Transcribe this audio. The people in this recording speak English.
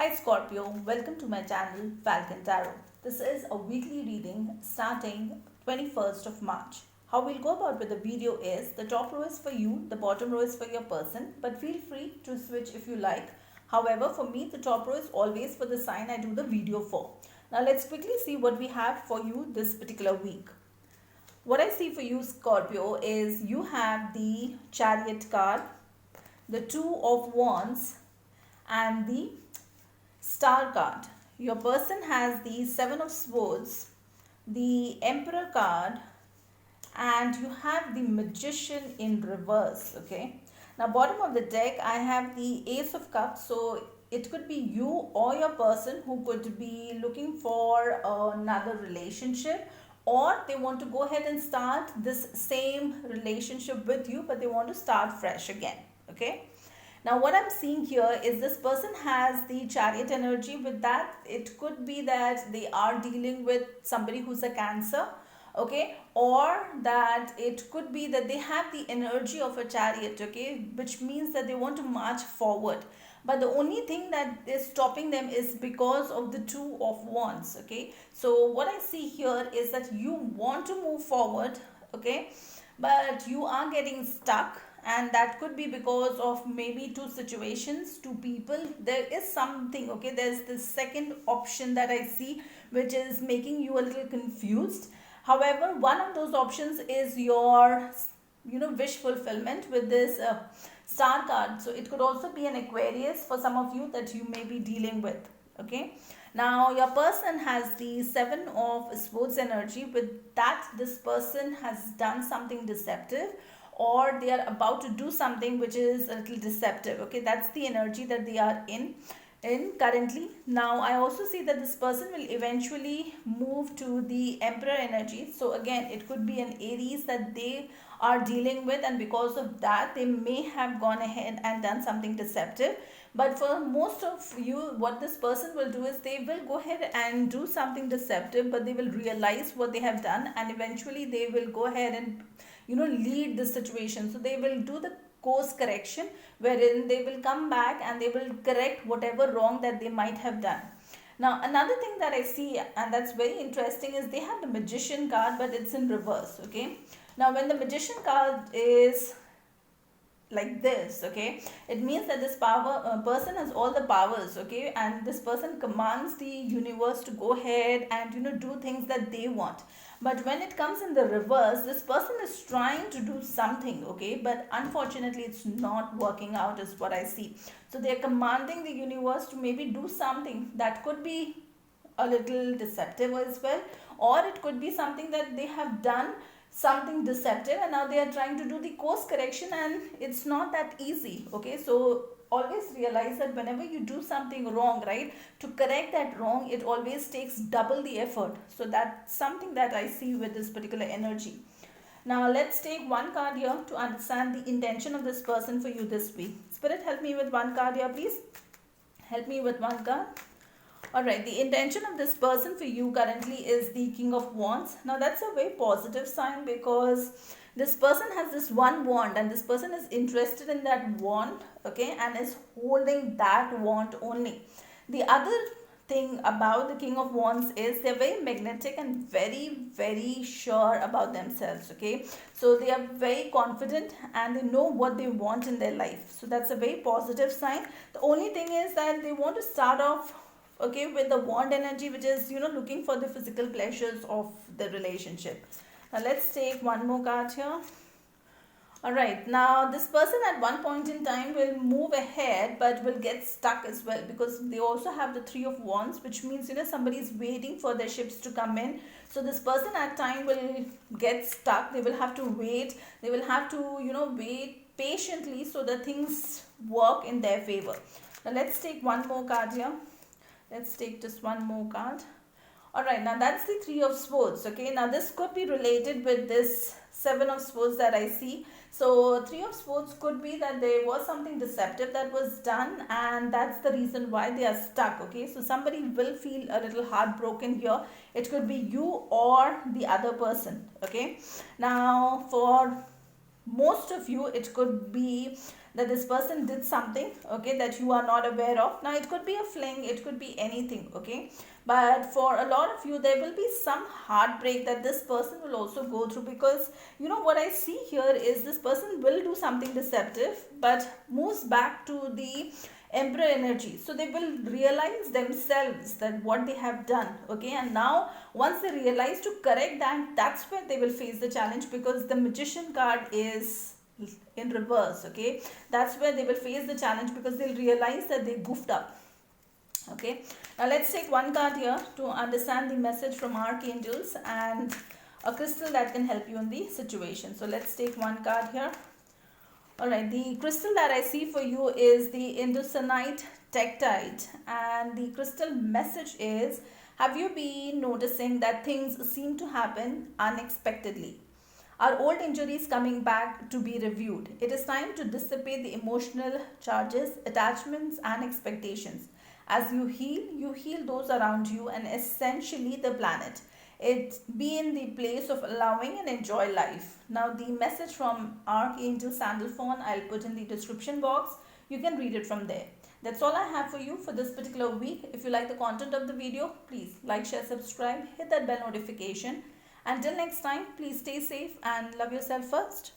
Hi Scorpio, welcome to my channel Falcon Tarot. This is a weekly reading starting 21st of March. How we'll go about with the video is the top row is for you, the bottom row is for your person, but feel free to switch if you like. However, for me the top row is always for the sign I do the video for. Now let's quickly see what we have for you this particular week. What I see for you Scorpio is you have the Chariot card, the Two of Wands and the Star card. Your person has the Seven of Swords, the Emperor card, and you have the Magician in reverse. Okay. Now, bottom of the deck, I have the Ace of Cups. So it could be you or your person who could be looking for another relationship, or they want to go ahead and start this same relationship with you, but they want to start fresh again. Okay. Now, what I'm seeing here is this person has the Chariot energy. With that, it could be that they are dealing with somebody who's a Cancer, okay, or that it could be that they have the energy of a Chariot, okay, which means that they want to march forward. But the only thing that is stopping them is because of the Two of Wands, okay. So, what I see here is that you want to move forward, okay, but you are getting stuck, and that could be because of maybe two situations, two people. There is something, okay, there's the second option that I see, which is making you a little confused. However, one of those options is your wish fulfillment with this Star card. So it could also be an Aquarius for some of you that you may be dealing with. Okay. Now your person has the Seven of Swords energy. With that, this person has done something deceptive, or they are about to do something which is a little deceptive. Okay, that's the energy that they are in currently. Now I also see that this person will eventually move to the Emperor energy. So again, it could be an Aries that they are dealing with, and because of that they may have gone ahead and done something deceptive. But for most of you, what this person will do is they will go ahead and do something deceptive, but they will realize what they have done, and eventually they will go ahead and lead the situation. So they will do the course correction, wherein they will come back and they will correct whatever wrong that they might have done. Now another thing that I see, and that's very interesting, is they have the Magician card, but it's in reverse. Okay, now when the Magician card is like this, okay, it means that this person has all the powers, okay, and this person commands the universe to go ahead and do things that they want. But when it comes in the reverse, this person is trying to do something, okay, but unfortunately it's not working out is what I see. So they are commanding the universe to maybe do something that could be a little deceptive as well, or it could be something that they have done something deceptive, and now they are trying to do the course correction, and it's not that easy. Okay, so always realize that whenever you do something wrong, right, to correct that wrong, it always takes double the effort. So that's something that I see with this particular energy. Now let's take one card here to understand the intention of this person for you this week. Spirit, help me with one card here, please. Help me with one card. Alright, the intention of this person for you currently is the King of Wands. Now that's a very positive sign, because this person has this one wand, and this person is interested in that wand, okay, and is holding that wand only. The other thing about the King of Wands is they're very magnetic and very sure about themselves. Okay, so they are very confident and they know what they want in their life. So that's a very positive sign. The only thing is that they want to start off, okay, with the wand energy, which is looking for the physical pleasures of the relationship. Now let's take one more card here. Alright, now this person at one point in time will move ahead, but will get stuck as well, because they also have the Three of Wands, which means somebody is waiting for their ships to come in. So this person at time will get stuck. They will have to wait. They will have to wait patiently so that things work in their favor. Now let's take one more card here. Let's take just one more card. Alright, now that's the Three of Swords. Okay, now this could be related with this Seven of Swords that I see. So Three of Swords could be that there was something deceptive that was done, and that's the reason why they are stuck. Okay, so somebody will feel a little heartbroken here. It could be you or the other person. Okay, now for most of you, it could be that this person did something, okay, that you are not aware of. Now it could be a fling, it could be anything, okay, but for a lot of you there will be some heartbreak that this person will also go through, because you know what I see here is this person will do something deceptive but moves back to the emperor energy. So they will realize themselves that what they have done, okay, and now once they realize to correct that, that's where they will face the challenge, because the magician card is in reverse, okay. That's where they will face the challenge, because they'll realize that they goofed up, okay. Now let's take one card here to understand the message from archangels and a crystal that can help you in the situation. So let's take one card here. Alright, the crystal that I see for you is the Indocyanite Tektite, and the crystal message is, have you been noticing that things seem to happen unexpectedly? Are old injuries coming back to be reviewed? It is time to dissipate the emotional charges, attachments and expectations. As you heal those around you and essentially the planet. It be in the place of allowing and enjoy life. Now the message from Archangel Sandalphon I'll put in the description box. You can read it from there. That's all I have for you for this particular week. If you like the content of the video, please like, share, subscribe, hit that bell notification. Until next time, please stay safe and love yourself first.